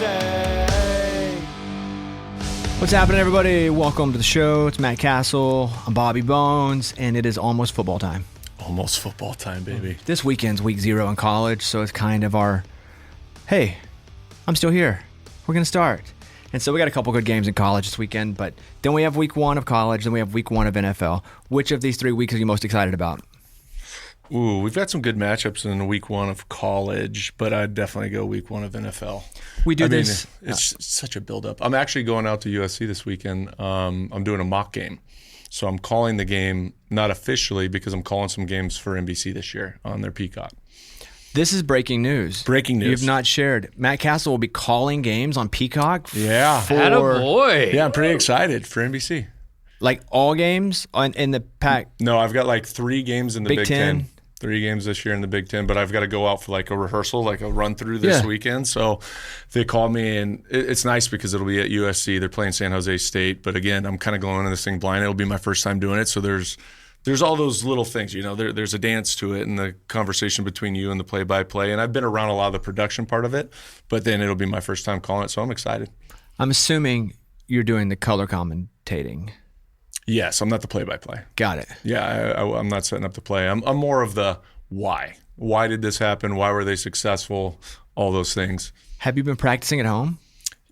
say. What's happening, everybody? Welcome to the show. It's Matt Cassel. I'm Bobby Bones, and it is almost football time. Almost football time, baby. This weekend's week 0 in college, so it's kind of our, hey, I'm still here. We're going to start. And so we got a couple good games in college this weekend, but then we have week 1 of college, then we have week 1 of NFL. Which of these 3 weeks are you most excited about? Ooh, we've got some good matchups in week 1 of college, but I'd definitely go week 1 of NFL. We do this. It's such a buildup. I'm actually going out to USC this weekend. I'm doing a mock game. So I'm calling the game, not officially, because I'm calling some games for NBC this year on their Peacock. This is breaking news. Breaking news. You've not shared. Matt Cassel will be calling games on Peacock. Yeah. Attaboy. Yeah, I'm pretty excited for NBC. Like all games in the pack? No, I've got like 3 games in the Big Ten. 3 games this year in the Big Ten, but I've got to go out for like a rehearsal, like a run through this weekend. So they called me, and it's nice because it'll be at USC. They're playing San Jose State, but again, I'm kind of going into this thing blind. It'll be my first time doing it, so there's all those little things, you know. There's a dance to it, and the conversation between you and the play-by-play. And I've been around a lot of the production part of it, but then it'll be my first time calling it, so I'm excited. I'm assuming you're doing the color commentating. Yes, I'm not the play-by-play. Got it. Yeah, I'm not setting up the play. I'm more of the why. Why did this happen? Why were they successful? All those things. Have you been practicing at home?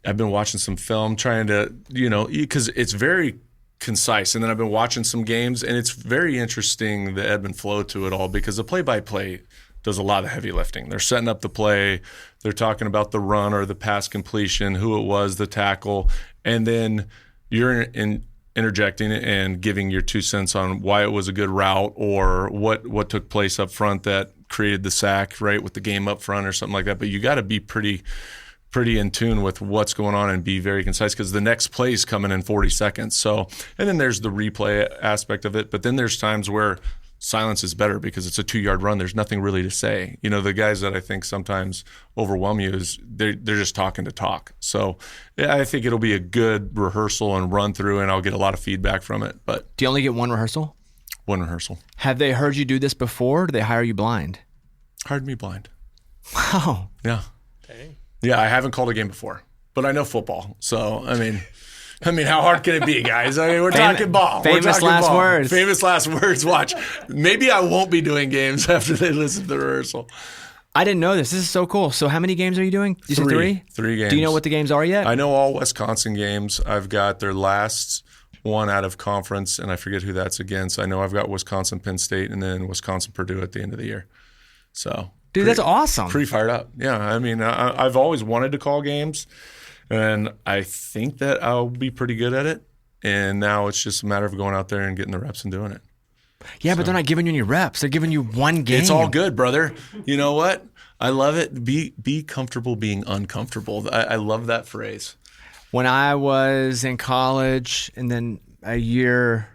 I've been watching some film, trying to, because it's very concise. And then I've been watching some games, and it's very interesting, the ebb and flow to it all, because the play-by-play does a lot of heavy lifting. They're setting up the play. They're talking about the run or the pass completion, who it was, the tackle, and then you're interjecting and giving your 2 cents on why it was a good route or what took place up front that created the sack, right, with the game up front or something like that. But you got to be pretty in tune with what's going on and be very concise, because the next play is coming in 40 seconds. So, and then there's the replay aspect of it. But then there's times where silence is better because it's a 2-yard run. There's nothing really to say. You know, the guys that I think sometimes overwhelm you is they're just talking to talk. So yeah, I think it'll be a good rehearsal and run through, and I'll get a lot of feedback from it. But do you only get one rehearsal? One rehearsal. Have they heard you do this before, or do they hire you blind? Hired me blind. Wow. Yeah. Dang. Yeah, I haven't called a game before, but I know football. So, I mean, how hard can it be, guys? I mean, we're talking ball. Famous last words. Famous last words. Watch. Maybe I won't be doing games after they listen to the rehearsal. I didn't know this. This is so cool. So how many games are you doing? You said 3? 3 games. Do you know what the games are yet? I know all Wisconsin games. I've got their last one out of conference, and I forget who that's against. I know I've got Wisconsin, Penn State, and then Wisconsin, Purdue at the end of the year. So, dude, that's awesome. Pretty fired up. Yeah, I mean, I've always wanted to call games, and I think that I'll be pretty good at it. And now it's just a matter of going out there and getting the reps and doing it. Yeah, but they're not giving you any reps. They're giving you one game. It's all good, brother. You know what? I love it. Be comfortable being uncomfortable. I love that phrase. When I was in college, and then a year,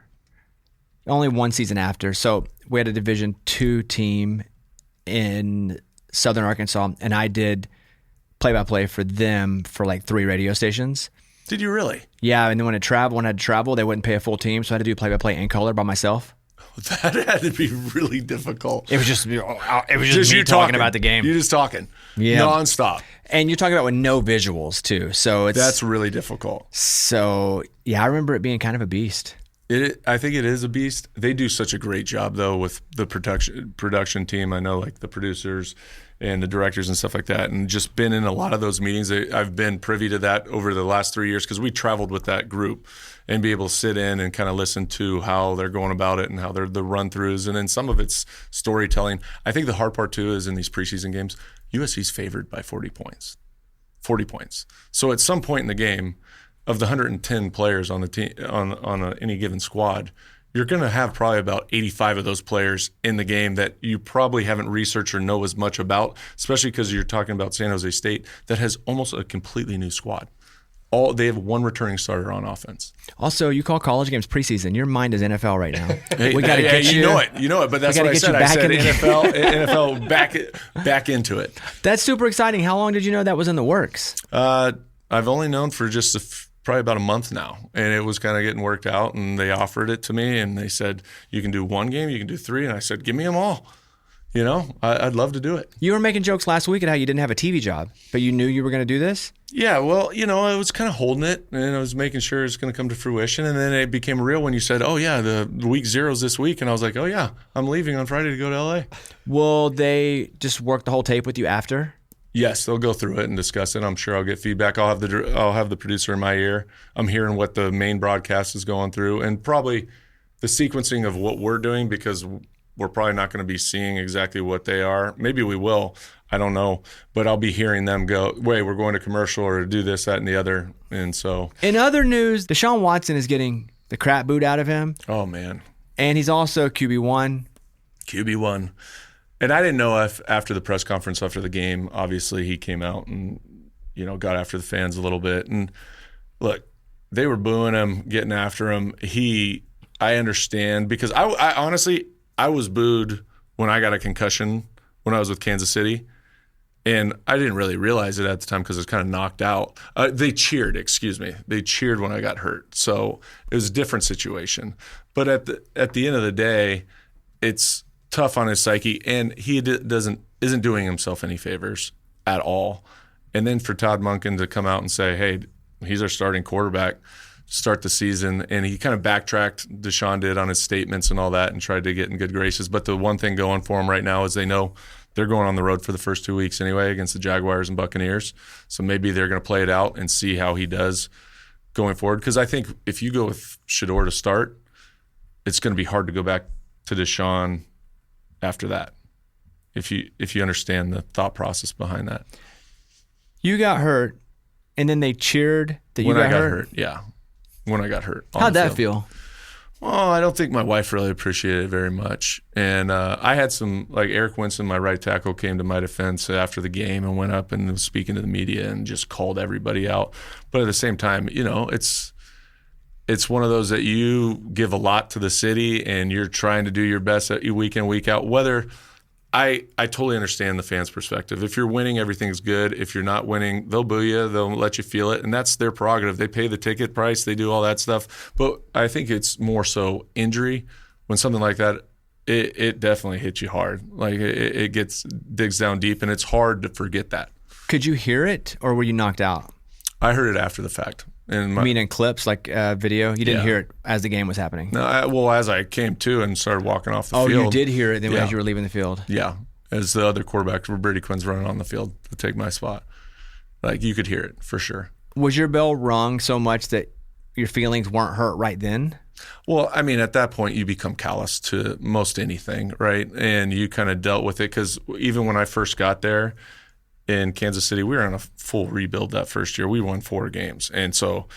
only one season after, so we had a Division II team in Southern Arkansas, and I did play-by-play for them for like 3 radio stations. Did you really? Yeah, and then when I had to travel, they wouldn't pay a full team, so I had to do play-by-play in color by myself. That had to be really difficult. It was just me talking about the game. You're just talking, nonstop, and you're talking about with no visuals too. So that's really difficult. So yeah, I remember it being kind of a beast. I think it is a beast. They do such a great job though with the production team. I know, like the producers and the directors and stuff like that, and just been in a lot of those meetings. I've been privy to that over the last 3 years because we traveled with that group and be able to sit in and kind of listen to how they're going about it and how they're the run-throughs, and then some of it's storytelling. I think the hard part too is in these preseason games, USC's favored by 40 points. 40 points. So at some point in the game, of the 110 players on the team on any given squad, you're going to have probably about 85 of those players in the game that you probably haven't researched or know as much about, especially because you're talking about San Jose State that has almost a completely new squad. They have one returning starter on offense. Also, you call college games preseason. Your mind is NFL right now. We got to get you. You know it. But that's what I said. I said NFL back into it. That's super exciting. How long did you know that was in the works? I've only known for just probably about a month now, and it was kind of getting worked out. And they offered it to me, and they said, "You can do 1 game, you can do 3," and I said, "Give me them all." I'd love to do it. You were making jokes last week at how you didn't have a TV job, but you knew you were going to do this? Yeah, well, I was kind of holding it, and I was making sure it's going to come to fruition, and then it became real when you said, oh, yeah, the week 0's this week, and I was like, oh, yeah, I'm leaving on Friday to go to L.A. Will they just work the whole tape with you after? Yes, they'll go through it and discuss it. I'm sure I'll get feedback. I'll have the producer in my ear. I'm hearing what the main broadcast is going through, and probably the sequencing of what we're doing, because we're probably not going to be seeing exactly what they are. Maybe we will. I don't know. But I'll be hearing them go, wait, we're going to commercial or do this, that, and the other. And so. In other news, Deshaun Watson is getting the crap boot out of him. Oh, man. And he's also QB1. QB1. And I didn't know if after the press conference, after the game, obviously he came out and, got after the fans a little bit. And look, they were booing him, getting after him. I understand, because I honestly, I was booed when I got a concussion when I was with Kansas City, and I didn't really realize it at the time because I was kind of knocked out. They cheered when I got hurt, so it was a different situation. But at the end of the day, it's tough on his psyche, and he isn't doing himself any favors at all. And then for Todd Monken to come out and say, hey, he's our starting quarterback, start the season, and he kind of backtracked, Deshaun did, on his statements and all that, and tried to get in good graces. But the one thing going for him right now is they know they're going on the road for the first 2 weeks anyway against the Jaguars and Buccaneers. So maybe they're going to play it out and see how he does going forward. Because I think if you go with Shough to start, it's going to be hard to go back to Deshaun after that, if you understand the thought process behind that. You got hurt, and then they cheered that you got hurt? Yeah. When I got hurt. How'd that feel? Well, I don't think my wife really appreciated it very much. And I had some, like Eric Winston, my right tackle, came to my defense after the game and went up and was speaking to the media and just called everybody out. But at the same time, it's one of those that you give a lot to the city and you're trying to do your best week in, week out. Whether I totally understand the fans' perspective. If you're winning, everything's good. If you're not winning, they'll boo you. They'll let you feel it. And that's their prerogative. They pay the ticket price. They do all that stuff. But I think it's more so injury. When something like that, it definitely hits you hard. Like it digs down deep, and it's hard to forget that. Could you hear it, or were you knocked out? I heard it after the fact. You mean in clips, like video? You didn't hear it as the game was happening? No, as I came to and started walking off the field. Oh, you did hear it then as you were leaving the field? Yeah. As the other quarterback, Brady Quinn's running on the field to take my spot. Like, you could hear it for sure. Was your bell rung so much that your feelings weren't hurt right then? Well, I mean, at that point, you become callous to most anything, right? And you kind of dealt with it, because even when I first got there, in Kansas City, we were on a full rebuild that first year. We won 4 games. And so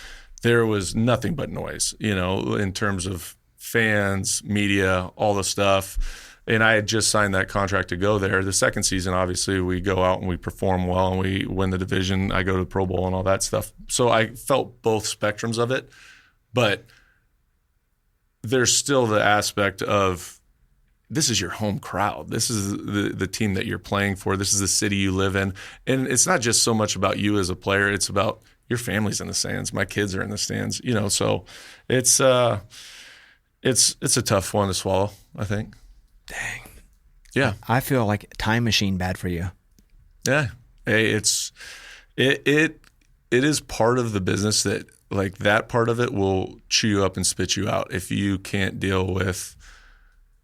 there was nothing but noise, in terms of fans, media, all the stuff. And I had just signed that contract to go there. The second season, obviously, we go out and we perform well and we win the division. I go to the Pro Bowl and all that stuff. So I felt both spectrums of it. But there's still the aspect of, this is your home crowd. This is the team that you're playing for. This is the city you live in. And it's not just so much about you as a player. It's about your family's in the stands. My kids are in the stands. So it's a tough one to swallow, I think. Dang. Yeah. I feel like a time machine bad for you. Yeah. Hey, it is part of the business that, like, that part of it will chew you up and spit you out if you can't deal with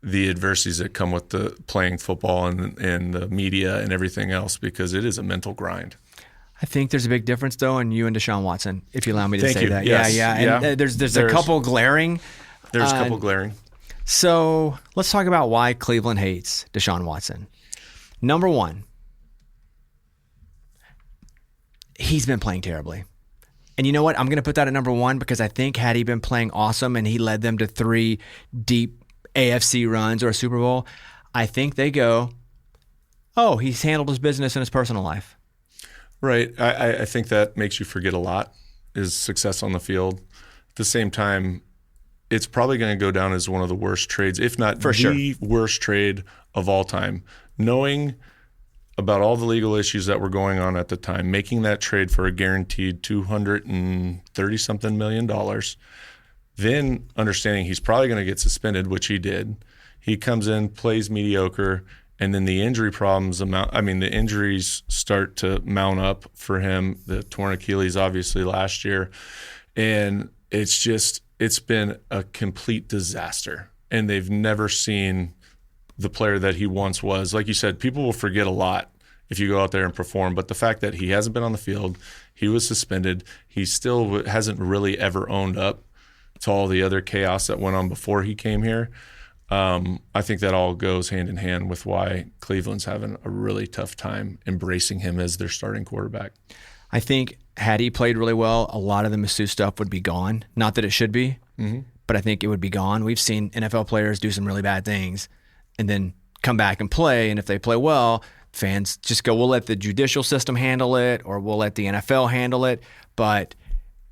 the adversities that come with the playing football and the media and everything else, because it is a mental grind. I think there's a big difference, though, in you and Deshaun Watson, if you allow me to Thank say you. that. Yes. Yeah. And there's a couple glaring. There's a couple glaring. So let's talk about why Cleveland hates Deshaun Watson. Number one, he's been playing terribly. And you know what? I'm going to put that at number one, because I think had he been playing awesome and he led them to 3 deep AFC runs or a Super Bowl, I think they go, oh, he's handled his business in his personal life. Right. I think that makes you forget a lot, is success on the field. At the same time, it's probably going to go down as one of the worst trades, if not the worst trade of all time. Knowing about all the legal issues that were going on at the time, making that trade for a guaranteed $230-something million, then understanding he's probably going to get suspended, which he did. He comes in, plays mediocre, And then the injury problems the injuries start to mount up for him. The torn Achilles, obviously, last year. And it's been a complete disaster. And they've never seen the player that he once was. Like you said, people will forget a lot if you go out there and perform. But the fact that he hasn't been on the field, he was suspended, he still hasn't really ever owned up to all the other chaos that went on before he came here. I think that all goes hand in hand with why Cleveland's having a really tough time embracing him as their starting quarterback. I think had he played really well, a lot of the masseuse stuff would be gone. Not that it should be, but I think it would be gone. We've seen NFL players do some really bad things and then come back and play, and if they play well, fans just go, we'll let the judicial system handle it, or we'll let the NFL handle it. But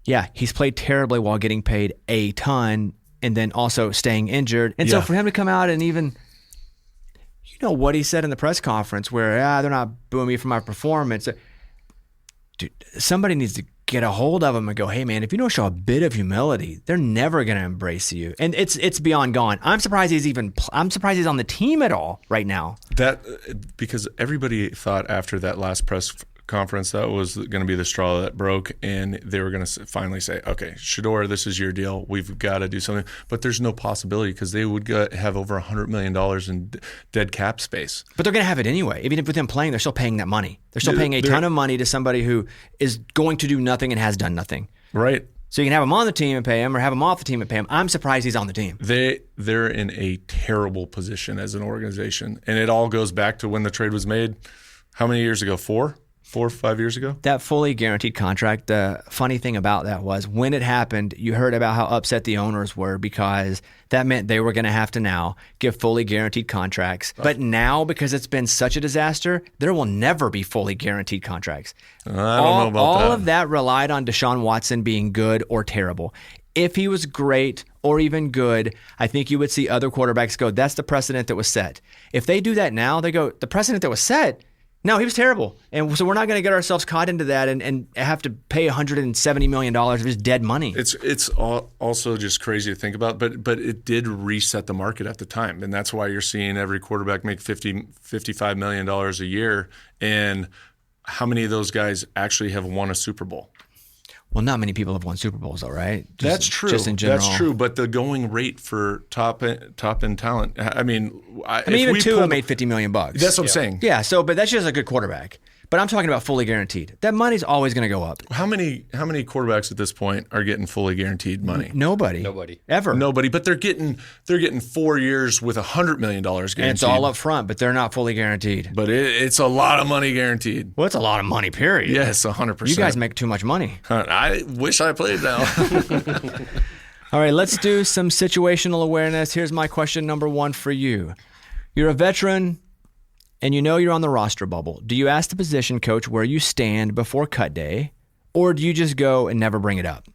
yeah, he's played terribly while getting paid a ton and then also staying injured. And so for him to come out and even, you know what he said in the press conference where, they're not booing me for my performance. Dude, somebody needs to get a hold of him and go, hey man, if you don't show a bit of humility, they're never going to embrace you. And it's beyond gone. I'm surprised he's on the team at all right now. Because everybody thought after that last press conference that was going to be the straw that broke, and they were going to finally say, okay, Shedeur, this is your deal. We've got to do something. But there's no possibility because they would have over $100 million in dead cap space. But they're going to have it anyway. Even with them playing, they're still paying that money. They're still paying a ton of money to somebody who is going to do nothing and has done nothing. Right. So you can have him on the team and pay him, or have him off the team and pay him. I'm surprised he's on the team. They're in a terrible position as an organization. And it all goes back to when the trade was made. How many years ago? 4 or 5 years ago? That fully guaranteed contract, the funny thing about that was when it happened, you heard about how upset the owners were because that meant they were going to have to now give fully guaranteed contracts. But now, because it's been such a disaster, there will never be fully guaranteed contracts. I don't know about that. All of that relied on Deshaun Watson being good or terrible. If he was great or even good, I think you would see other quarterbacks go, that's the precedent that was set. If they do that now, they go, the precedent that was set, no, he was terrible. And so we're not going to get ourselves caught into that and have to pay $170 million of his dead money. It's also just crazy to think about, but it did reset the market at the time. And that's why you're seeing every quarterback make $55 million a year. And how many of those guys actually have won a Super Bowl? Well, not many people have won Super Bowls, though, right? That's true. Just in general. That's true. But the going rate for top end talent, I mean, even Tua made $50 million. That's what I'm saying. Yeah. So, but that's just a good quarterback. But I'm talking about fully guaranteed. That money's always going to go up. How many quarterbacks at this point are getting fully guaranteed money? Nobody. Ever. Nobody. But they're getting 4 years with $100 million guaranteed. And it's all up front, but they're not fully guaranteed. But it's a lot of money guaranteed. Well, it's a lot of money, period. Yes, 100%. You guys make too much money. I wish I played now. All right, let's do some situational awareness. Here's my question number 1 for you. You're a veteran and you know you're on the roster bubble. Do you ask the position coach where you stand before cut day, or do you just go and never bring it up?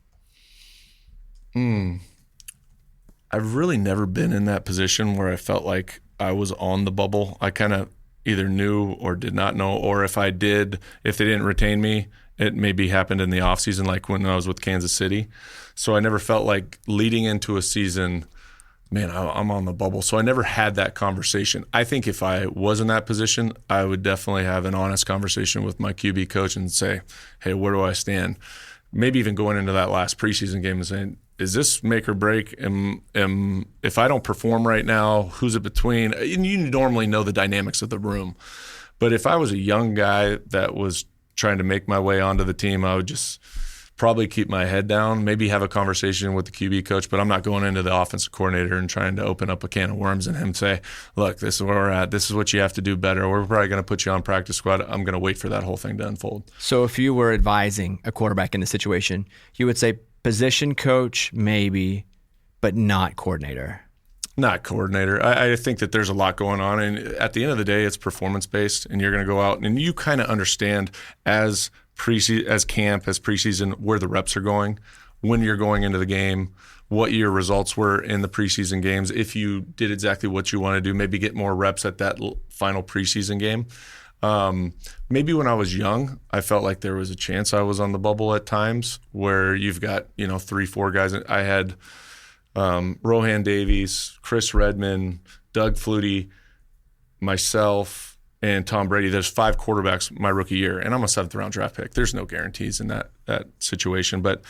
I've really never been in that position where I felt like I was on the bubble. I kind of either knew or did not know, or if they didn't retain me, it maybe happened in the offseason, like when I was with Kansas City. So I never felt like leading into a season, man, I'm on the bubble. So I never had that conversation. I think if I was in that position, I would definitely have an honest conversation with my QB coach and say, hey, where do I stand? Maybe even going into that last preseason game and saying, is this make or break? If I don't perform right now, who's it between? And you normally know the dynamics of the room. But if I was a young guy that was trying to make my way onto the team, I would just probably keep my head down, maybe have a conversation with the QB coach, but I'm not going into the offensive coordinator and trying to open up a can of worms and him say, look, this is where we're at. This is what you have to do better. We're probably going to put you on practice squad. I'm going to wait for that whole thing to unfold. So if you were advising a quarterback in this situation, you would say position coach maybe, but not coordinator. Not coordinator. I think that there's a lot going on, and at the end of the day, it's performance-based, and you're going to go out and you kind of understand as preseason, where the reps are going, when you're going into the game, what your results were in the preseason games. If you did exactly what you want to do, maybe get more reps at that final preseason game. Maybe when I was young, I felt like there was a chance I was on the bubble at times where you've got, 3-4 guys. I had Rohan Davies, Chris Redman, Doug Flutie. myself and Tom Brady, there's 5 quarterbacks my rookie year, and I'm a 7th round draft pick. There's no guarantees in that situation. But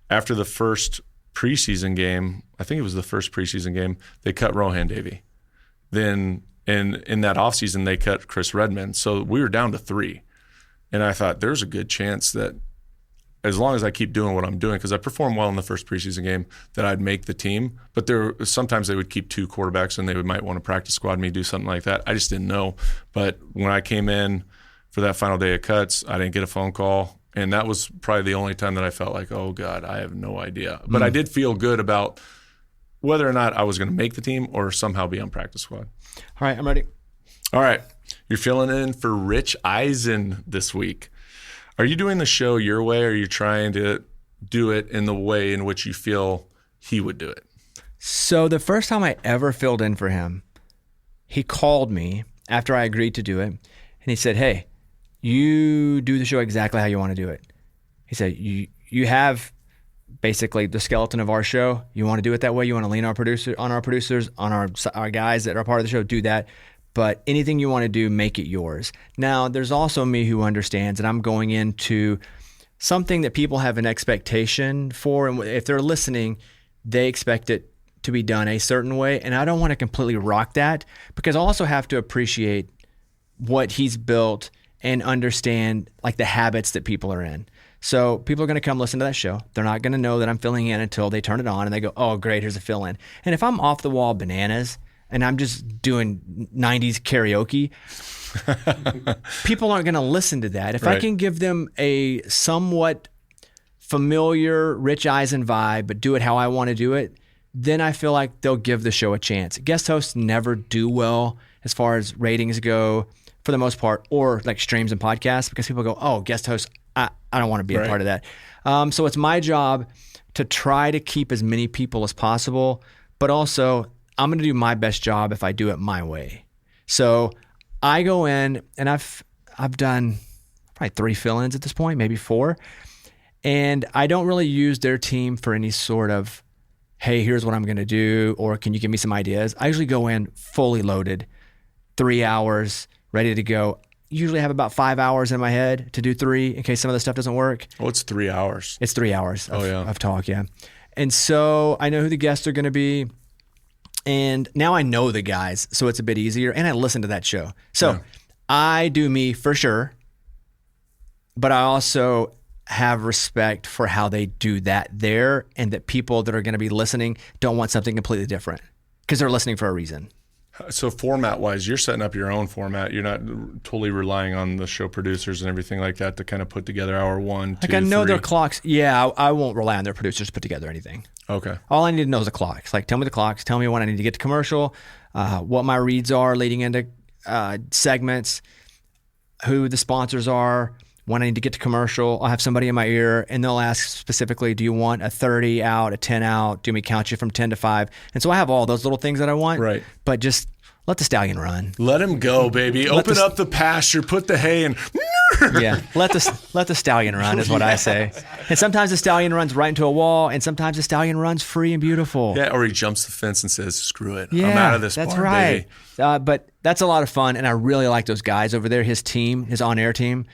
after the first preseason game, I think it was the first preseason game, they cut Rohan Davey. Then in that offseason, they cut Chris Redmond. So we were down to 3. And I thought there's a good chance that as long as I keep doing what I'm doing, because I performed well in the first preseason game, that I'd make the team. But sometimes they would keep 2 quarterbacks and they might want to practice squad me, do something like that. I just didn't know. But when I came in for that final day of cuts, I didn't get a phone call. And that was probably the only time that I felt like, oh, God, I have no idea. But I did feel good about whether or not I was going to make the team or somehow be on practice squad. All right, I'm ready. All right. You're filling in for Rich Eisen this week. Are you doing the show your way, or are you trying to do it in the way in which you feel he would do it? So the first time I ever filled in for him, he called me after I agreed to do it, and he said, hey, you do the show exactly how you want to do it. He said, you have basically the skeleton of our show. You want to do it that way. You want to lean on our producers, on our guys that are part of the show, do that. But anything you want to do, make it yours. Now, there's also me who understands that I'm going into something that people have an expectation for. And if they're listening, they expect it to be done a certain way. And I don't want to completely rock that, because I also have to appreciate what he's built and understand like the habits that people are in. So people are going to come listen to that show. They're not going to know that I'm filling in until they turn it on and they go, oh, great, here's a fill in. And if I'm off the wall bananas and I'm just doing 90s karaoke, people aren't going to listen to that. If I can give them a somewhat familiar Rich Eisen vibe, but do it how I want to do it, then I feel like they'll give the show a chance. Guest hosts never do well as far as ratings go for the most part, or like streams and podcasts, because people go, oh, guest hosts, I don't want to be a part of that. So it's my job to try to keep as many people as possible, but also I'm going to do my best job if I do it my way. So I go in and I've done probably 3 fill-ins at this point, maybe 4. And I don't really use their team for any sort of, hey, here's what I'm going to do, or can you give me some ideas? I usually go in fully loaded, 3 hours, ready to go. Usually have about 5 hours in my head to do 3 in case some of the stuff doesn't work. Oh, it's 3 hours. It's 3 hours of talk, yeah. And so I know who the guests are going to be. And now I know the guys, so it's a bit easier. And I listen to that show. So I do me for sure, but I also have respect for how they do that there, and that people that are going to be listening don't want something completely different because they're listening for a reason. So format-wise, you're setting up your own format. You're not totally relying on the show producers and everything like that to kind of put together hour 1, 2, 3. I know their clocks. Yeah, I won't rely on their producers to put together anything. Okay. All I need to know is the clocks. Like, tell me the clocks. Tell me when I need to get to commercial, what my reads are leading into segments, who the sponsors are, when I need to get to commercial. I'll have somebody in my ear, and they'll ask specifically, do you want a 30 out, a 10 out? Do we count you from 10 to 5? And so I have all those little things that I want. Right. But just let the stallion run. Let him go, baby. Open up the pasture, put the hay in. Yeah, let the stallion run is what I say. And sometimes the stallion runs right into a wall, and sometimes the stallion runs free and beautiful. Yeah, or he jumps the fence and says, screw it. I'm out of this that's barn, right. baby. But that's a lot of fun, and I really like those guys over there, his team, his on-air team.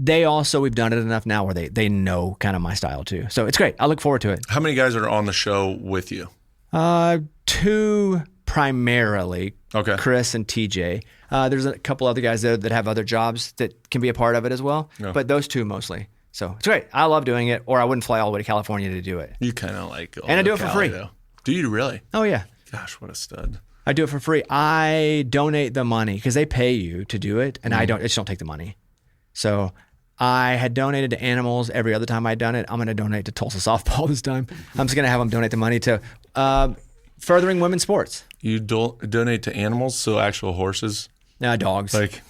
They also, we've done it enough now where they know kind of my style too. So it's great. I look forward to it. How many guys are on the show with you? 2 primarily. Okay. Chris and TJ. There's a couple other guys there that have other jobs that can be a part of it as well. Yeah. But those 2 mostly. So it's great. I love doing it, or I wouldn't fly all the way to California to do it. You kind of like going and I do it Cali, for free. Though. Do you really? Oh, yeah. Gosh, what a stud. I do it for free. I donate the money because they pay you to do it, and I just don't take the money. So I had donated to animals every other time I'd done it. I'm going to donate to Tulsa softball this time. I'm just going to have them donate the money to furthering women's sports. You donate to animals, so actual horses? No, dogs. Like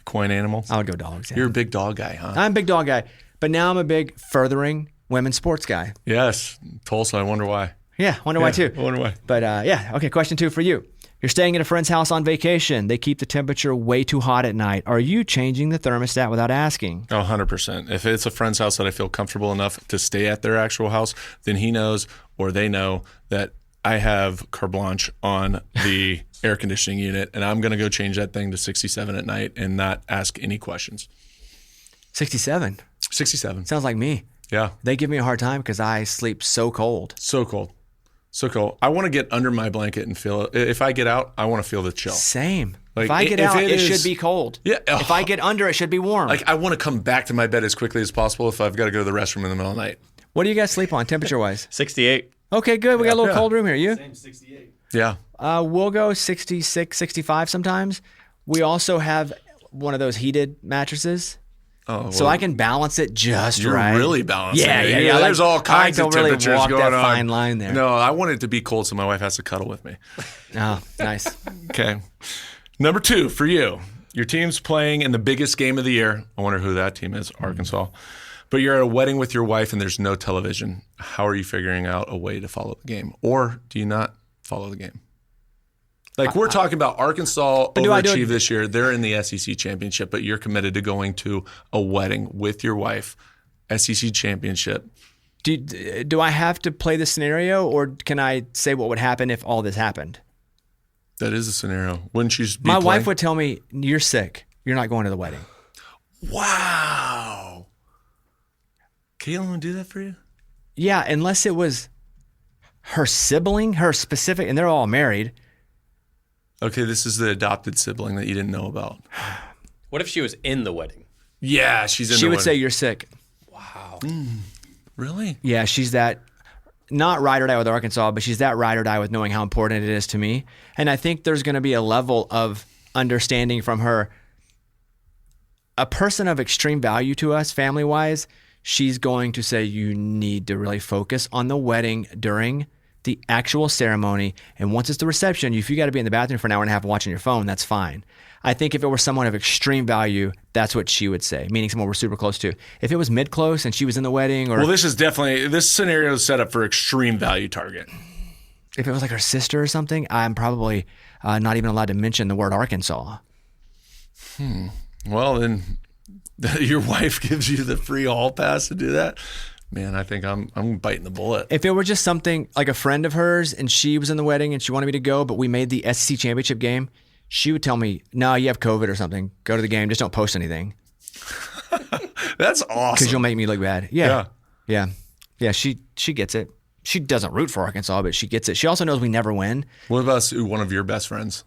coin animals? I would go dogs. Yeah. You're a big dog guy, huh? I'm a big dog guy, but now I'm a big furthering women's sports guy. Yes. Tulsa, I wonder why. Yeah, wonder why too. I wonder why. But okay, question 2 for you. You're staying at a friend's house on vacation. They keep the temperature way too hot at night. Are you changing the thermostat without asking? Oh, 100%. If it's a friend's house that I feel comfortable enough to stay at their actual house, then he knows or they know that I have carte blanche on the air conditioning unit, and I'm going to go change that thing to 67 at night and not ask any questions. 67? 67. Sounds like me. Yeah. They give me a hard time because I sleep so cold. So cold. So cold. I want to get under my blanket and feel it. If I get out, I want to feel the chill. Same. Like, if I get out, it is, should be cold. Yeah. If I get under, it should be warm. Like, I want to come back to my bed as quickly as possible if I've got to go to the restroom in the middle of the night. What do you guys sleep on, temperature-wise? 68. Okay, good. We got a little cold room here. You? Same 68. Yeah. We'll go 66, 65 sometimes. We also have one of those heated mattresses. Oh, well, So I can balance it just you're right. really balancing Yeah, it. yeah, yeah. There's all kinds of really temperatures walk going that on. fine line there. No, I want it to be cold so my wife has to cuddle with me. Oh, nice. Okay. Number 2 for you. Your team's playing in the biggest game of the year. I wonder who that team is, Arkansas. But you're at a wedding with your wife and there's no television. How are you figuring out a way to follow the game? Or do you not follow the game? Like, we're talking about Arkansas overachieved this year. They're in the SEC championship, but you're committed to going to a wedding with your wife, SEC championship. Do I have to play this scenario, or can I say what would happen if all this happened? That is a scenario. Wouldn't you be My playing? wife would tell me, you're sick. You're not going to the wedding. Wow. Kellen would do that for you? Yeah, unless it was her sibling, her specific, and they're all married. Okay, this is the adopted sibling that you didn't know about. What if she was in the wedding? Yeah, she's in She the would wedding. say, you're sick. Wow. Really? Yeah, she's that, not ride or die with Arkansas, but she's that ride or die with knowing how important it is to me. And I think there's going to be a level of understanding from her. A person of extreme value to us, family-wise, she's going to say, you need to really focus on the wedding during the actual ceremony. And once it's the reception, if you got to be in the bathroom for an hour and a half watching your phone, that's fine. I think if it were someone of extreme value, that's what she would say, meaning someone we're super close to. If it was mid-close and she was in the wedding, or Well, this scenario is set up for extreme value target. if it was like her sister or something, I'm probably not even allowed to mention the word Arkansas. Well, then your wife gives you the free hall pass to do that. Man, I think I'm biting the bullet. If it were just something like a friend of hers and she was in the wedding and she wanted me to go, but we made the SEC championship game, she would tell me, no, you have COVID or something. Go to the game. Just don't post anything That's because awesome. you'll make me look bad. Yeah. She gets it. She doesn't root for Arkansas, but she gets it. She also knows we never win. What about one of your best friends?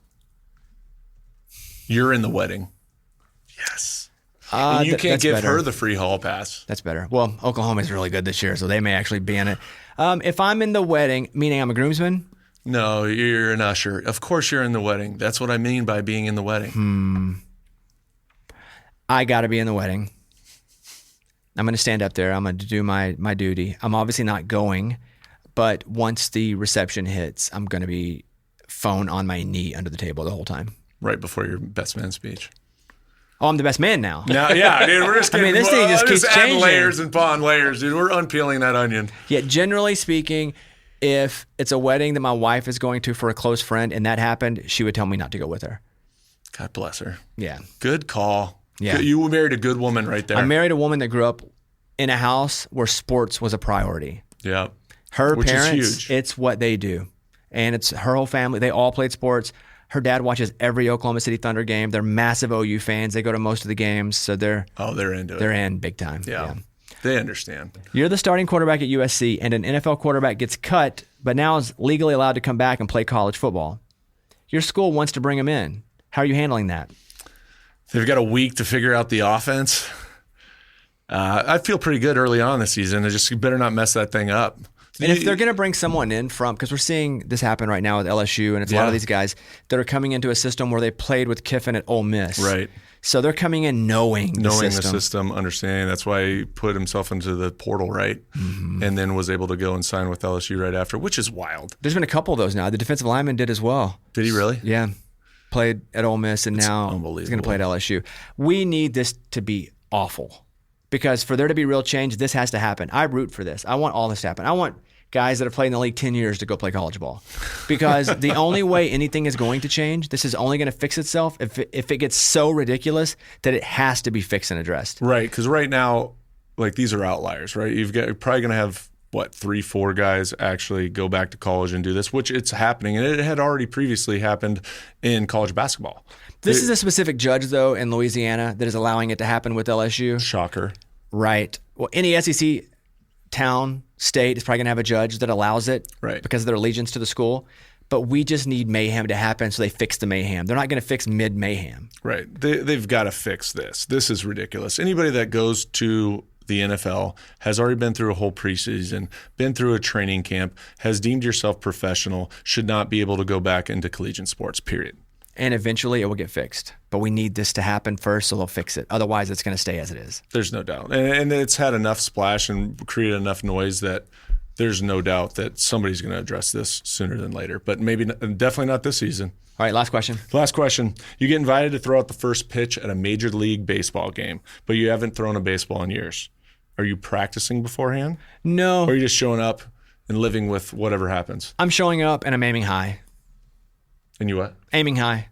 You're in the wedding. Yes. And you can't that's give better. her the free hall pass. That's better. Well, Oklahoma's really good this year, so they may actually be in it. If I'm in the wedding, meaning I'm a groomsman, No, you're an usher. Of course you're in the wedding. That's what I mean by being in the wedding. I got to be in the wedding. I'm going to stand up there. I'm going to do my duty. I'm obviously not going, but once the reception hits, I'm going to be phone on my knee under the table the whole time. Right before your best man speech. Oh, I'm the best man now. Now, yeah, dude, we're just I mean, getting, this thing just keeps adding changing. layers and upon layers, dude. We're unpeeling that onion. Yet generally speaking, if it's a wedding that my wife is going to for a close friend and that happened, she would tell me not to go with her. God bless her. Yeah. Good call. Yeah. You married a good woman right there. I married a woman that grew up in a house where sports was a priority. Yeah. Her Which is parents, huge. it's what they do. And it's her whole family. They all played sports. Her dad watches every Oklahoma City Thunder game. They're massive OU fans. They go to most of the games. So they're into it. they're in big time. Yeah. They understand. You're the starting quarterback at USC, and an NFL quarterback gets cut, but now is legally allowed to come back and play college football. Your school wants to bring him in. How are you handling that? They've got a week to figure out the offense. I feel pretty good early on this season. They just better not mess that thing up. And if they're going to bring someone in from, because we're seeing this happen right now with LSU, and it's a lot of these guys that are coming into a system where they played with Kiffin at Ole Miss. Right. So they're coming in knowing the system, understanding. That's why he put himself into the portal, right? Mm-hmm. And then was able to go and sign with LSU right after, which is wild. There's been a couple of those now. The defensive lineman did as well. Did he really? Yeah. Played at Ole Miss, and now he's going to play at LSU. We need this to be awful because for there to be real change, this has to happen. I root for this. I want all this to happen. I want guys that have played in the league 10 years to go play college ball because the only way anything is going to change, this is only going to fix itself if it gets so ridiculous that it has to be fixed and addressed. Right, because right now, like these are outliers, right? You're probably going to have 3-4 guys actually go back to college and do this, which it's happening. And it had already previously happened in college basketball. This is a specific judge, though, in Louisiana that is allowing it to happen with LSU. Shocker. Right. Well, any SEC town, state is probably going to have a judge that allows it because of their allegiance to the school. But we just need mayhem to happen, so they fix the mayhem. They're not going to fix mid-mayhem. Right. They've got to fix this. This is ridiculous. Anybody that goes to the NFL has already been through a whole preseason, been through a training camp, has deemed yourself professional, should not be able to go back into collegiate sports, period. And eventually it will get fixed. But we need this to happen first, so they'll fix it. Otherwise, it's going to stay as it is. There's no doubt. And it's had enough splash and created enough noise that there's no doubt that somebody's going to address this sooner than later. But definitely not this season. All right, last question. Last question. You get invited to throw out the first pitch at a Major League Baseball game, but you haven't thrown a baseball in years. Are you practicing beforehand? No. Or are you just showing up and living with whatever happens? I'm showing up and I'm aiming high. And you what? Aiming high.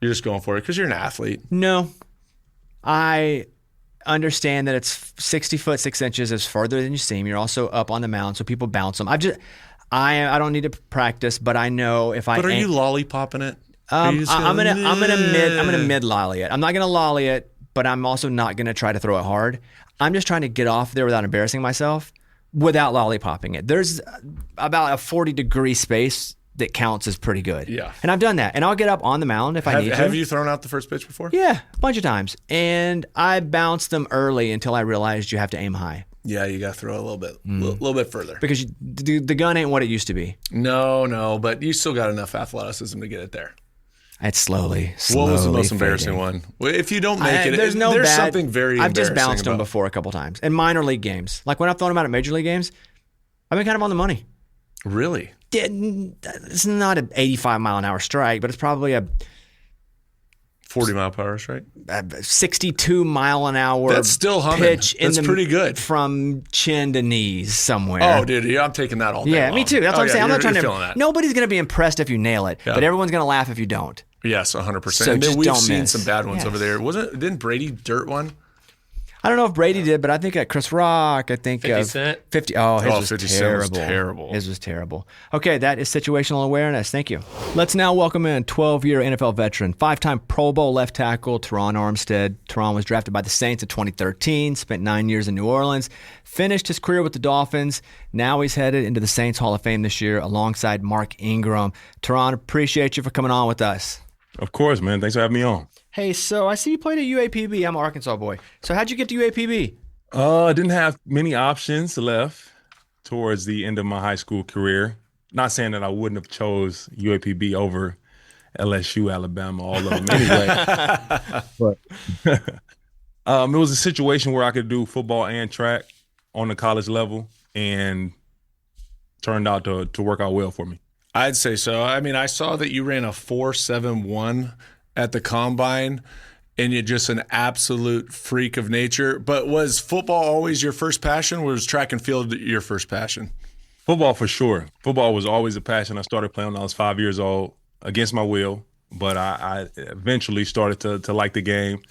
You're just going for it because you're an athlete. No. I understand that it's 60 foot 6 inches is farther than you seem. You're also up on the mound, so people bounce them. I don't need to practice, but I know if I. But are you lollipopping it? I'm gonna mid lolly it. I'm not gonna lolly it, but I'm also not gonna try to throw it hard. I'm just trying to get off there without embarrassing myself, without lollipopping it. There's about a 40-degree space that counts as pretty good. Yeah. And I've done that. And I'll get up on the mound if I need to. Have you thrown out the first pitch before? Yeah, a bunch of times. And I bounced them early until I realized you have to aim high. Yeah, you got to throw a little bit further. Because the gun ain't what it used to be. No, but you still got enough athleticism to get it there. It's slowly What was the most fading. embarrassing one? Well, if you don't make it, there's something very embarrassing. I've just bounced them about. before a couple times. In minor league games. Like when I've thrown them out at major league games, I've been kind of on the money. Really? It's not an 85-mile-an-hour strike, but it's probably a 40-mile-per-hour strike? 62-mile-an-hour That's still humming. pitch. That's pretty good. From chin to knees somewhere. Oh, dude, yeah, I'm taking that all day long. Me too. That's what I'm saying. I'm not trying to. That. Nobody's going to be impressed if you nail it, but everyone's going to laugh if you don't. Yes, 100%. So and then just we've don't seen miss. some bad ones over there. Didn't Brady dirt one? I don't know if Brady did, but I think at Chris Rock, 50 Cent? 50. Oh, his was 50 Cent terrible. was terrible. His was terrible. Okay, that is situational awareness. Thank you. Let's now welcome in 12-year NFL veteran, 5-time Pro Bowl left tackle, Terron Armstead. Terron was drafted by the Saints in 2013, spent 9 years in New Orleans, finished his career with the Dolphins. Now he's headed into the Saints Hall of Fame this year alongside Mark Ingram. Terron, appreciate you for coming on with us. Of course, man. Thanks for having me on. Hey, so I see you played at UAPB. I'm an Arkansas boy. So how'd you get to UAPB? I didn't have many options left towards the end of my high school career. Not saying that I wouldn't have chose UAPB over LSU, Alabama, all of them anyway. But it was a situation where I could do football and track on the college level, and turned out to work out well for me. I'd say so. I mean, I saw that you ran a 4.71 at the combine, and you're just an absolute freak of nature. But was football always your first passion, or was track and field your first passion? Football for sure. Football was always a passion. I started playing when I was 5 years old against my will, but I eventually started to like the game.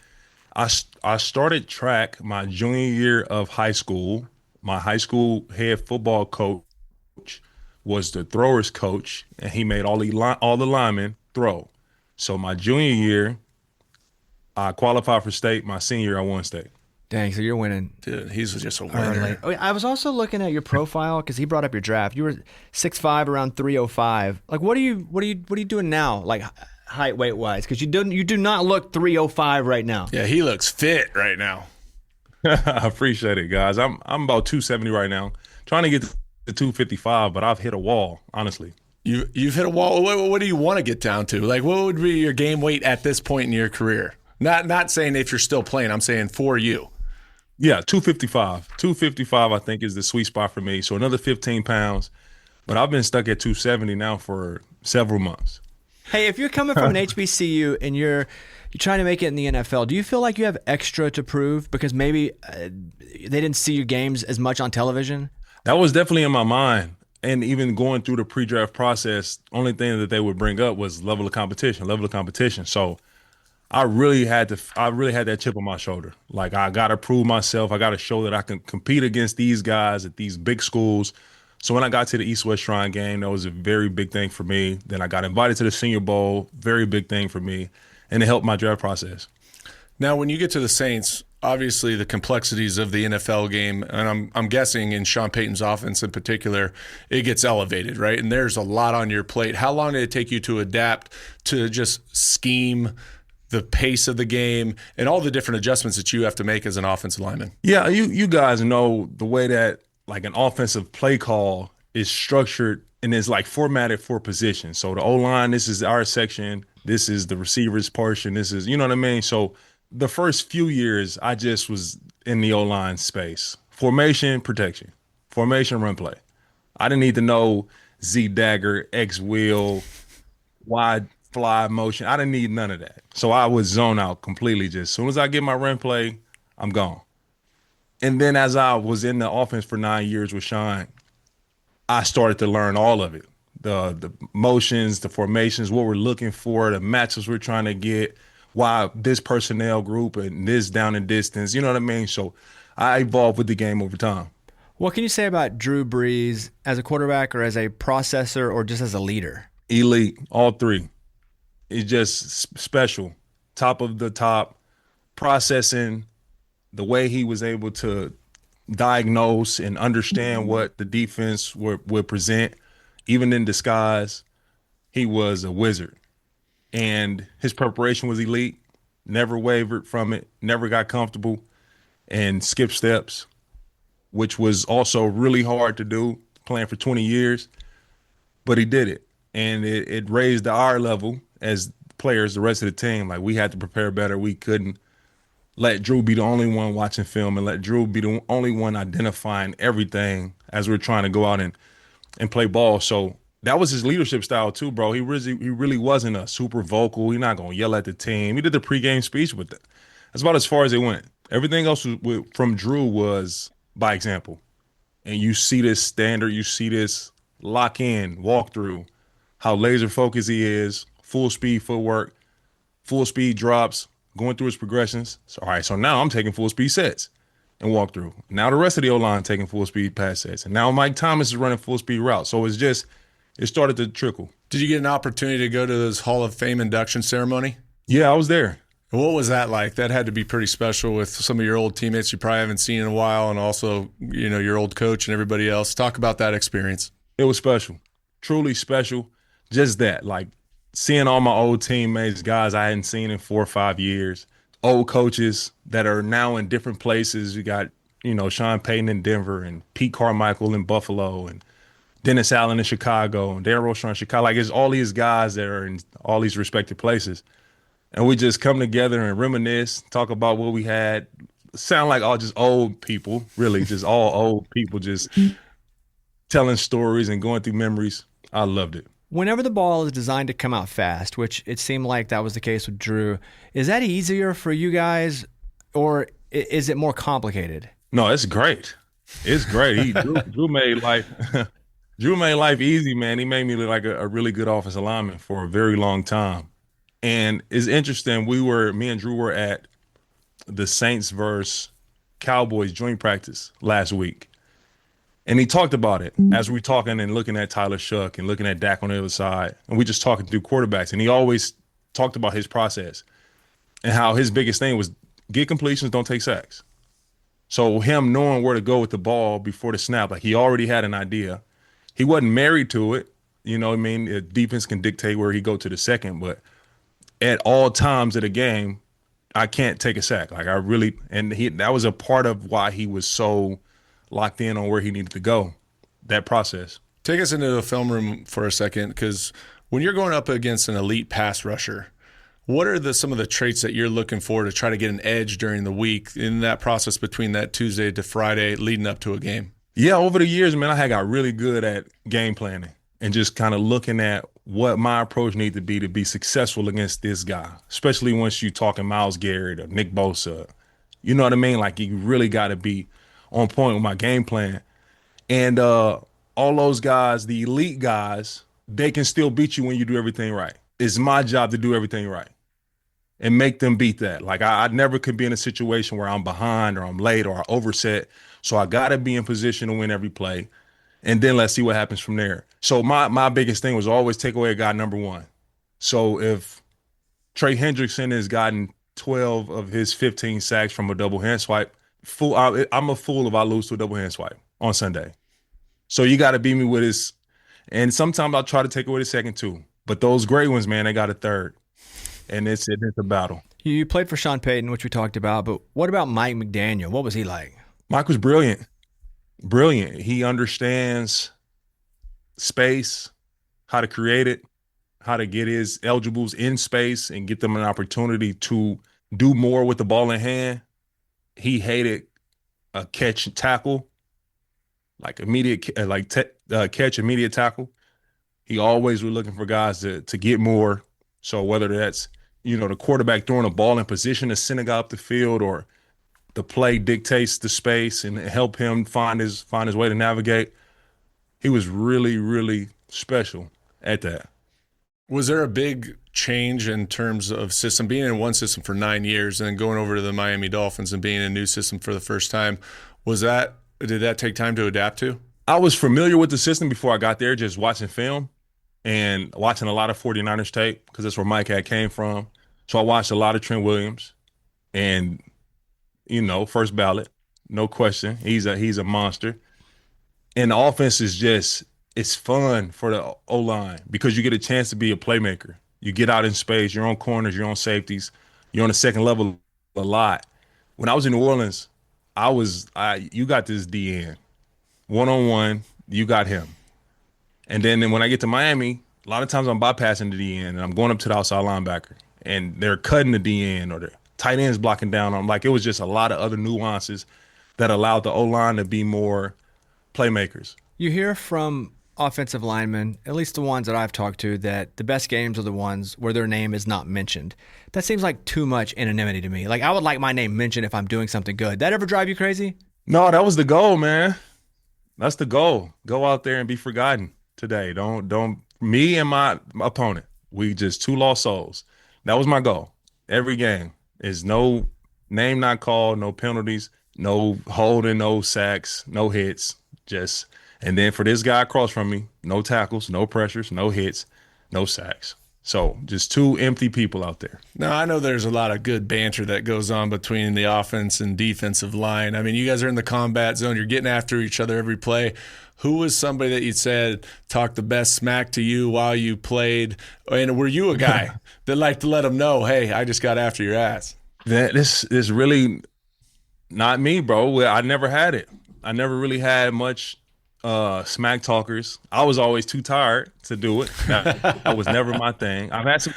I started track my junior year of high school. My high school head football coach was the throwers coach, and he made all the linemen throw. So my junior year, I qualified for state. My senior year, I won state. Dang, so you're winning. Dude, he's just a winner. Oh, I was also looking at your profile because he brought up your draft. You were 6'5", around 305. Like, what are you doing now? Like height, weight wise, because you do not look 305 right now. Yeah, he looks fit right now. I appreciate it, guys. I'm about 270 right now, trying to get to 255, but I've hit a wall, honestly. You've hit a wall. What do you want to get down to? Like, what would be your game weight at this point in your career? Not saying if you're still playing. I'm saying for you. Yeah, 255. 255, I think, is the sweet spot for me. So another 15 pounds. But I've been stuck at 270 now for several months. Hey, if you're coming from an HBCU and you're trying to make it in the NFL, do you feel like you have extra to prove because maybe they didn't see your games as much on television? That was definitely in my mind. And even going through the pre-draft process, only thing that they would bring up was level of competition. So I really had that chip on my shoulder. Like I got to prove myself. I got to show that I can compete against these guys at these big schools. So when I got to the East-West Shrine game, that was a very big thing for me. Then I got invited to the Senior Bowl, very big thing for me, and it helped my draft process. Now, when you get to the Saints, obviously the complexities of the NFL game, and I'm guessing in Sean Payton's offense in particular, it gets elevated, right? And there's a lot on your plate. How long did it take you to adapt to just scheme, the pace of the game, and all the different adjustments that you have to make as an offensive lineman? Yeah, you guys know the way that like an offensive play call is structured and is like formatted for position. So the O-line, this is our section, this is the receivers portion, this is, you know what I mean? So the first few years, I just was in the O-line space. Formation, protection. Formation, run play. I didn't need to know Z-dagger, X-wheel, wide fly motion. I didn't need none of that. So I would zone out completely. Just as soon as I get my run play, I'm gone. And then as I was in the offense for 9 years with Sean, I started to learn all of it. The motions, the formations, what we're looking for, the matchups we're trying to get, why this personnel group and this down and distance, you know what I mean? So I evolved with the game over time. What can you say about Drew Brees as a quarterback or as a processor or just as a leader? Elite, all three. It's just special. Top of the top, processing, the way he was able to diagnose and understand what the defense would present, even in disguise, he was a wizard. And his preparation was elite, never wavered from it, never got comfortable and skipped steps, which was also really hard to do, playing for 20 years. But he did it. And it raised our level as players, the rest of the team. Like, we had to prepare better. We couldn't let Drew be the only one watching film and let Drew be the only one identifying everything as we're trying to go out and play ball. So that was his leadership style too, bro. He really wasn't a super vocal. He's not gonna yell at the team. He did the pregame speech with it. That's about as far as it went. Everything else from Drew was by example. And you see this standard, you see this lock in, walk through, how laser focused he is, full speed footwork, full speed drops, going through his progressions. So, all right, so now I'm taking full speed sets and walk through. Now the rest of the O-line taking full speed pass sets. And now Mike Thomas is running full speed routes. So it started to trickle. Did you get an opportunity to go to this Hall of Fame induction ceremony? Yeah, I was there. And what was that like? That had to be pretty special with some of your old teammates you probably haven't seen in a while, and also, you know, your old coach and everybody else. Talk about that experience. It was special, truly special. Just that, like seeing all my old teammates, guys I hadn't seen in 4 or 5 years, old coaches that are now in different places. You got, you know, Sean Payton in Denver and Pete Carmichael in Buffalo and Dennis Allen in Chicago and Darren Rochon in Chicago. Like, it's all these guys that are in all these respected places. And we just come together and reminisce, talk about what we had. Sound like all just old people, really, just all old people just telling stories and going through memories. I loved it. Whenever the ball is designed to come out fast, which it seemed like that was the case with Drew, is that easier for you guys or is it more complicated? No, it's great. It's great. Drew made life Drew made life easy, man. He made me look like a really good offensive lineman for a very long time. And it's interesting, me and Drew were at the Saints versus Cowboys joint practice last week. And he talked about it as we were talking and looking at Tyler Shough and looking at Dak on the other side. And we just talking through quarterbacks. And he always talked about his process and how his biggest thing was get completions, don't take sacks. So him knowing where to go with the ball before the snap, like he already had an idea. He wasn't married to it. You know what I mean? The defense can dictate where he go to the second, but at all times of the game, I can't take a sack. Like that was a part of why he was so locked in on where he needed to go, that process. Take us into the film room for a second, because when you're going up against an elite pass rusher, what are some of the traits that you're looking for to try to get an edge during the week in that process between that Tuesday to Friday leading up to a game? Yeah, over the years, man, I had got really good at game planning and just kind of looking at what my approach needs to be successful against this guy, especially once you're talking Myles Garrett or Nick Bosa. You know what I mean? Like, you really got to be on point with my game plan. And all those guys, the elite guys, they can still beat you when you do everything right. It's my job to do everything right. and make them beat that. Like I never could be in a situation where I'm behind or I'm late or I overset. So I got to be in position to win every play. And then let's see what happens from there. So my biggest thing was always take away a guy number one. So if Trey Hendrickson has gotten 12 of his 15 sacks from a double hand swipe, I'm a fool if I lose to a double hand swipe on Sunday. So you got to beat me with his, and sometimes I'll try to take away the second too. But those great ones, man, they got a third. And it's a battle. You played for Sean Payton, which we talked about, but what about Mike McDaniel? What was he like? Mike was brilliant. Brilliant. He understands space, how to create it, how to get his eligibles in space and get them an opportunity to do more with the ball in hand. He hated a catch and tackle, like immediate, catch, immediate tackle. He always was looking for guys to get more. So whether that's, the quarterback throwing a ball in position to send a guy up the field, or the play dictates the space and help him find his way to navigate. He was really, really special at that. Was there a big change in terms of system, being in one system for 9 years and then going over to the Miami Dolphins and being in a new system for the first time? Did that take time to adapt to? I was familiar with the system before I got there, just watching film and watching a lot of 49ers tape, because that's where Mike had came from. So I watched a lot of Trent Williams, and first ballot, no question. He's a monster. And the offense is it's fun for the O-line because you get a chance to be a playmaker. You get out in space, you're on corners, you're on safeties, you're on the second level a lot. When I was in New Orleans, you got this DN. One-on-one, you got him. And then when I get to Miami, a lot of times I'm bypassing the DN and I'm going up to the outside linebacker, and they're cutting the DN, or the tight ends blocking down on. Like, it was just a lot of other nuances that allowed the O-line to be more playmakers. You hear from offensive linemen, at least the ones that I've talked to, that the best games are the ones where their name is not mentioned. That seems like too much anonymity to me. Like, I would like my name mentioned if I'm doing something good. That ever drive you crazy? No, that was the goal, man. That's the goal. Go out there and be forgotten today. Don't me and my opponent, we just two lost souls. That was my goal. Every game is no name not called, no penalties, no holding, no sacks, no hits. And then for this guy across from me, no tackles, no pressures, no hits, no sacks. So just two empty people out there. Now, I know there's a lot of good banter that goes on between the offense and defensive line. I mean, you guys are in the combat zone. You're getting after each other every play. Who was somebody that you said talked the best smack to you while you played? And were you a guy that liked to let them know, hey, I just got after your ass? This is really not me, bro. I never had it. I never really had much smack talkers. I was always too tired to do it. That was never my thing. I've had some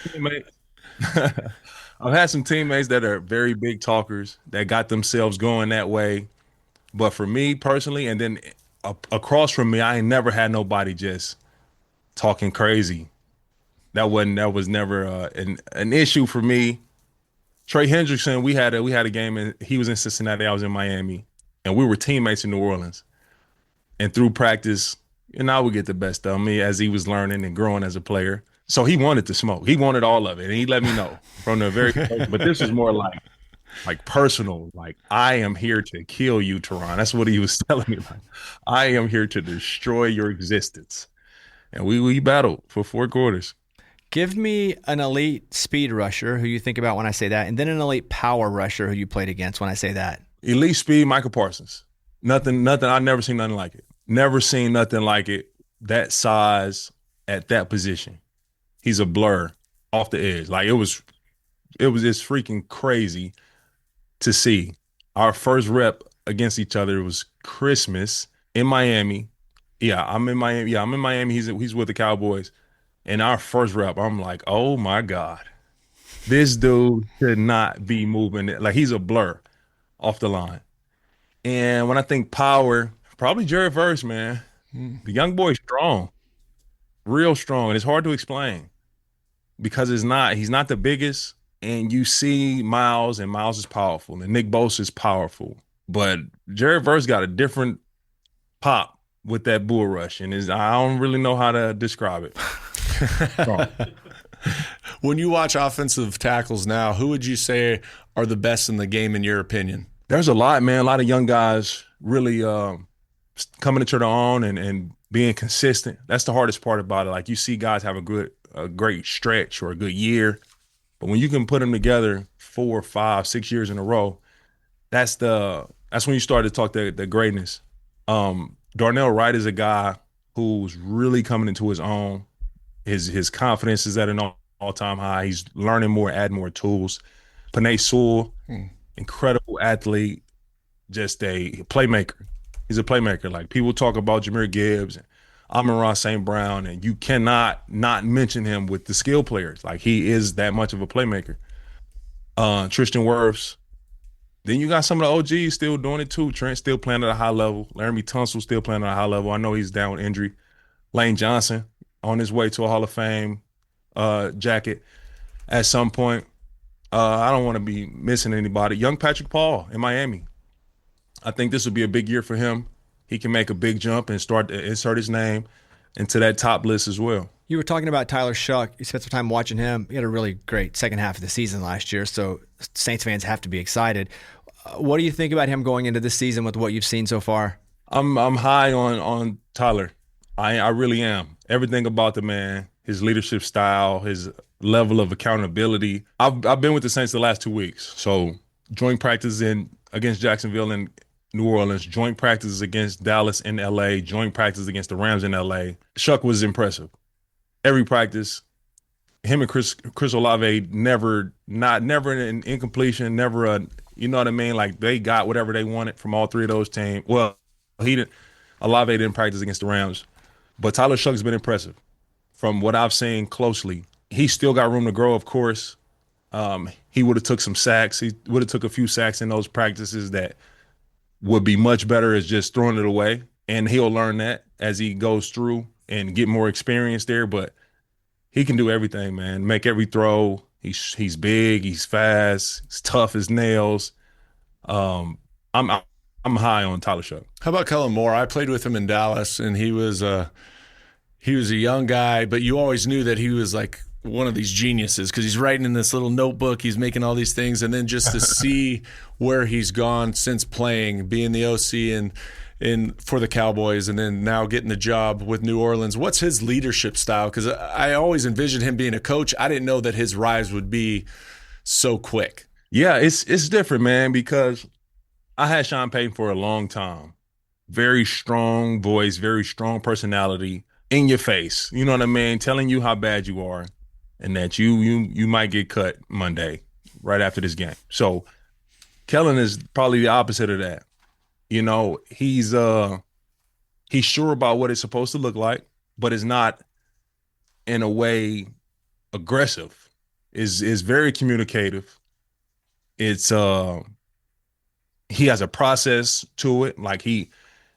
teammates that are very big talkers that got themselves going that way. But for me personally, and then across from me, I ain't never had nobody just talking crazy. That was never an issue for me. Trey Hendrickson, we had a game, and he was in Cincinnati, I was in Miami, and we were teammates in New Orleans. And through practice, I would get the best of me as he was learning and growing as a player. So he wanted to smoke. He wanted all of it, and he let me know from the very first. But this was more like personal. Like, I am here to kill you, Terron. That's what he was telling me. Like, I am here to destroy your existence. And we battled for 4 quarters. Give me an elite speed rusher who you think about when I say that, and then an elite power rusher who you played against when I say that. Elite speed, Michael Parsons. Nothing. I've never seen nothing like it. Never seen nothing like it. That size at that position. He's a blur off the edge. Like, it was just freaking crazy to see. Our first rep against each other was Christmas in Miami. Yeah, I'm in Miami. He's with the Cowboys. And our first rep, I'm like, oh my God. This dude should not be moving. Like, he's a blur off the line. And when I think power, probably Jared Verse, man. The young boy's strong, real strong. And it's hard to explain because he's not the biggest. And you see Miles, and Miles is powerful, and Nick Bosa is powerful. But Jared Verse got a different pop with that bull rush. And I don't really know how to describe it. When you watch offensive tackles now, who would you say are the best in the game in your opinion? There's a lot, man. A lot of young guys really coming into their own and being consistent. That's the hardest part about it. Like, you see guys have a great stretch or a good year, but when you can put them together 4, 5, 6 years in a row, that's when you start to talk the greatness. Darnell Wright is a guy who's really coming into his own. His confidence is at an all-time high. He's learning more, adding more tools. Panay Sewell, incredible athlete, just a playmaker. He's a playmaker. Like, people talk about Jahmyr Gibbs and Amon-Ra St. Brown, and you cannot not mention him with the skill players. Like, he is that much of a playmaker. Tristan Wirfs. Then you got some of the OGs still doing it too. Trent still playing at a high level. Laramie Tunsil still playing at a high level. I know he's down with injury. Lane Johnson on his way to a Hall of Fame jacket at some point. I don't want to be missing anybody. Young Patrick Paul in Miami. I think this will be a big year for him. He can make a big jump and start to insert his name into that top list as well. You were talking about Tyler Shough. You spent some time watching him. He had a really great second half of the season last year, so Saints fans have to be excited. What do you think about him going into this season with what you've seen so far? I'm high on Tyler. I really am. Everything about the man, his leadership style, his level of accountability. I've been with the Saints the last 2 weeks. So joint practices against Jacksonville and New Orleans, joint practices against Dallas and LA, joint practices against the Rams in LA. Shough was impressive. Every practice, him and Chris Olave never an incompletion, never a, you know what I mean? Like, they got whatever they wanted from all three of those teams. Well, Olave didn't practice against the Rams, but Tyler Shough's been impressive from what I've seen closely. He still got room to grow, of course. He would have took some sacks. He would have took a few sacks in those practices that would be much better as just throwing it away. And he'll learn that as he goes through and get more experience there. But he can do everything, man. Make every throw. He's big. He's fast. He's tough as nails. I'm high on Tyler Shough. How about Kellen Moore? I played with him in Dallas, and he was a young guy, but you always knew that he was like one of these geniuses because he's writing in this little notebook. He's making all these things, and then just to see where he's gone since playing, being the OC and for the Cowboys, and then now getting the job with New Orleans. What's his leadership style? Because I always envisioned him being a coach. I didn't know that his rise would be so quick. Yeah, it's different, man, because I had Sean Payton for a long time. Very strong voice, very strong personality, in your face. You know what I mean? Telling you how bad you are and that you might get cut Monday right after this game. So Kellen is probably the opposite of that. You know, he's sure about what it's supposed to look like, but it's not in a way aggressive. Is very communicative. It's he has a process to it. Like, he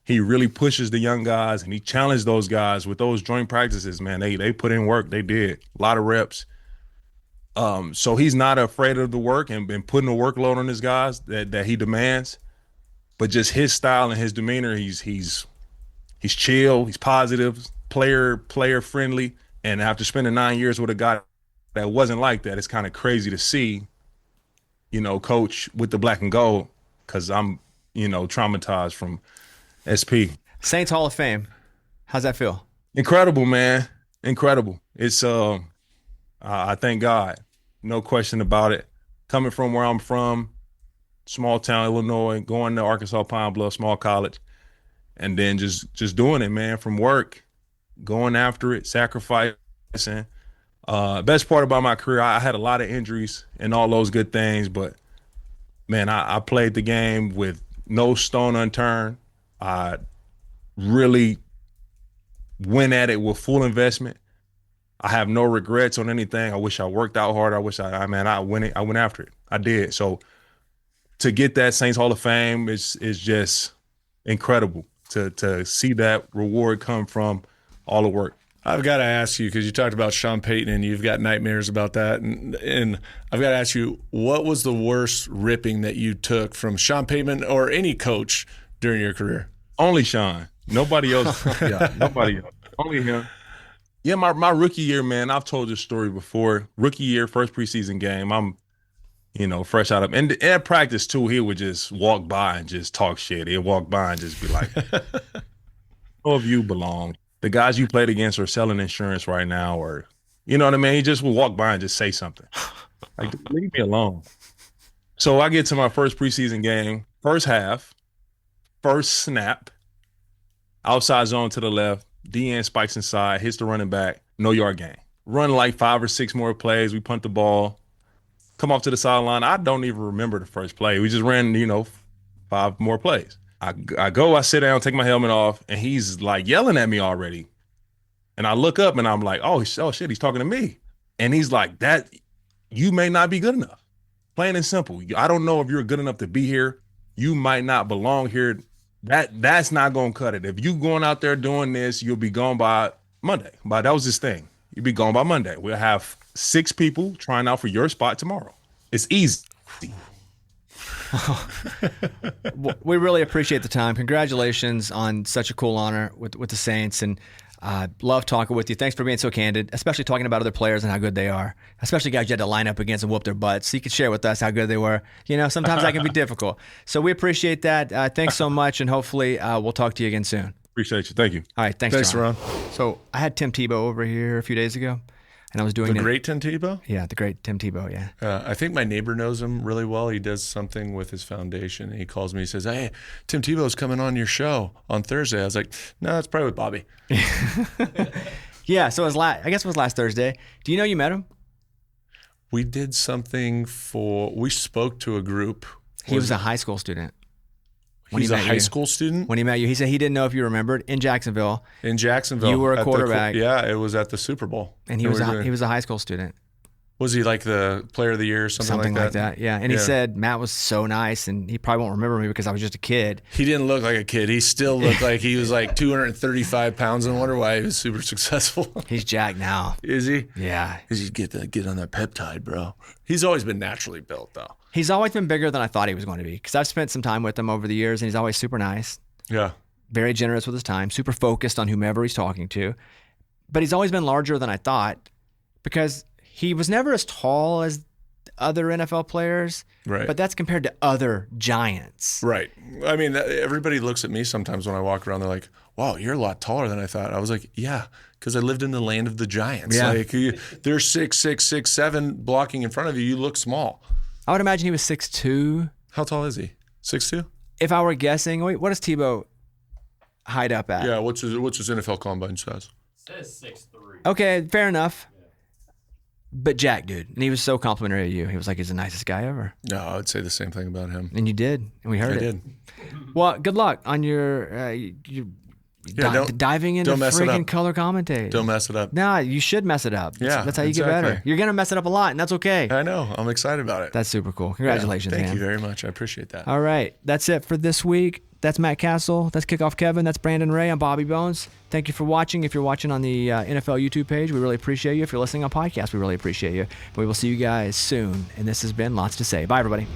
really pushes the young guys and he challenged those guys with those joint practices, man. They put in work. They did a lot of reps. So he's not afraid of the work and putting the workload on his guys that he demands. But just his style and his demeanor, he's chill, he's positive, player friendly. And after spending 9 years with a guy that wasn't like that, it's kind of crazy to see, you know, coach with the black and gold, because I'm, you know, traumatized from SP. Saints Hall of Fame. How's that feel? Incredible, man. Incredible. It's I thank God. No question about it. Coming from where I'm from, small town Illinois, going to Arkansas Pine Bluff, small college, and then just doing it, man, from work, going after it, sacrificing. Best part about my career, I had a lot of injuries and all those good things, but man, I played the game with no stone unturned. I really went at it with full investment. I have no regrets on anything. I wish I worked out hard. I wish I went after it. I did. So to get that Saints Hall of Fame is just incredible to see that reward come from all the work. I've got to ask you, because you talked about Sean Payton and you've got nightmares about that. And I've got to ask you, what was the worst ripping that you took from Sean Payton or any coach during your career? Only Sean. Nobody else. Yeah, nobody else. Only him. Yeah, my rookie year, man, I've told this story before. Rookie year, first preseason game, I'm, fresh out of, and at practice too, he would just walk by and just talk shit. He'd walk by and just be like, "Oh, if you belong. The guys you played against are selling insurance right now," or, you know what I mean? He just would walk by and just say something. Like, leave me alone. So I get to my first preseason game, first half, first snap, outside zone to the left, DN spikes inside, hits the running back, no yard gain. Run like 5 or 6 more plays. We punt the ball, come off to the sideline. I don't even remember the first play. We just ran, 5 more plays. I sit down, take my helmet off, and he's like yelling at me already. And I look up and I'm like, oh shit, he's talking to me. And he's like, that you may not be good enough. Plain and simple. I don't know if you're good enough to be here. You might not belong here. That's not gonna cut it. If you going out there doing this, you'll be gone by Monday. But that was his thing. You'll be gone by Monday. We'll have 6 people trying out for your spot tomorrow. It's easy. We really appreciate the time. Congratulations on such a cool honor with the Saints, and love talking with you. Thanks for being so candid, especially talking about other players and how good they are, especially guys you had to line up against and whoop their butts. So you could share with us how good they were. Sometimes that can be difficult. So we appreciate that. Thanks so much, and hopefully we'll talk to you again soon. Appreciate you. Thank you. All right, thanks Ron. So I had Tim Tebow over here a few days ago, and I was doing the great Tim Tebow? Yeah, the great Tim Tebow, yeah. I think my neighbor knows him really well. He does something with his foundation. He calls me, he says, hey, Tim Tebow's coming on your show on Thursday. I was like, no, that's probably with Bobby. Yeah, so I guess it was last Thursday. Do you know you met him? We did something we spoke to a group. He was a high school student. He's a high school student? When he met you, he said he didn't know if you remembered in Jacksonville. In Jacksonville. You were a quarterback. Yeah, it was at the Super Bowl. And he was a high school student. Was he like the player of the year or something like that? Yeah. And he said Matt was so nice, and he probably won't remember me because I was just a kid. He didn't look like a kid. He still looked like he was like 235 pounds, and I wonder why he was super successful. He's jacked now. Is he? Yeah. Is he get on that peptide, bro? He's always been naturally built, though. He's always been bigger than I thought he was going to be, because I've spent some time with him over the years, and he's always super nice. Yeah. Very generous with his time, super focused on whomever he's talking to. But he's always been larger than I thought, because he was never as tall as other NFL players, right? But that's compared to other giants. Right. I mean, everybody looks at me sometimes when I walk around, they're like, wow, you're a lot taller than I thought. I was like, yeah, because I lived in the land of the giants. Yeah. Like, they're 6'6", 6'7", blocking in front of you. You look small. I would imagine he was 6'2". How tall is he? 6'2"? If I were guessing, wait, what does Tebow hide up at? Yeah, what's his NFL combine size? It says 6'3". Okay, fair enough. But Jack, dude, and he was so complimentary of you. He was like, he's the nicest guy ever. No, I would say the same thing about him. And you did, and we heard I it. did. Well, good luck on your diving into freaking color commentating. Don't mess it up. Nah, you should mess it up. That's how you get exactly. better. You're going to mess it up a lot, and that's okay. I know. I'm excited about it. That's super cool. Congratulations, man. Thank you very much. I appreciate that. All right. That's it for this week. That's Matt Cassel. That's Kickoff Kevin. That's Brandon Ray. I'm Bobby Bones. Thank you for watching. If you're watching on the NFL YouTube page, we really appreciate you. If you're listening on podcast, we really appreciate you. We will see you guys soon. And this has been Lots to Say. Bye, everybody.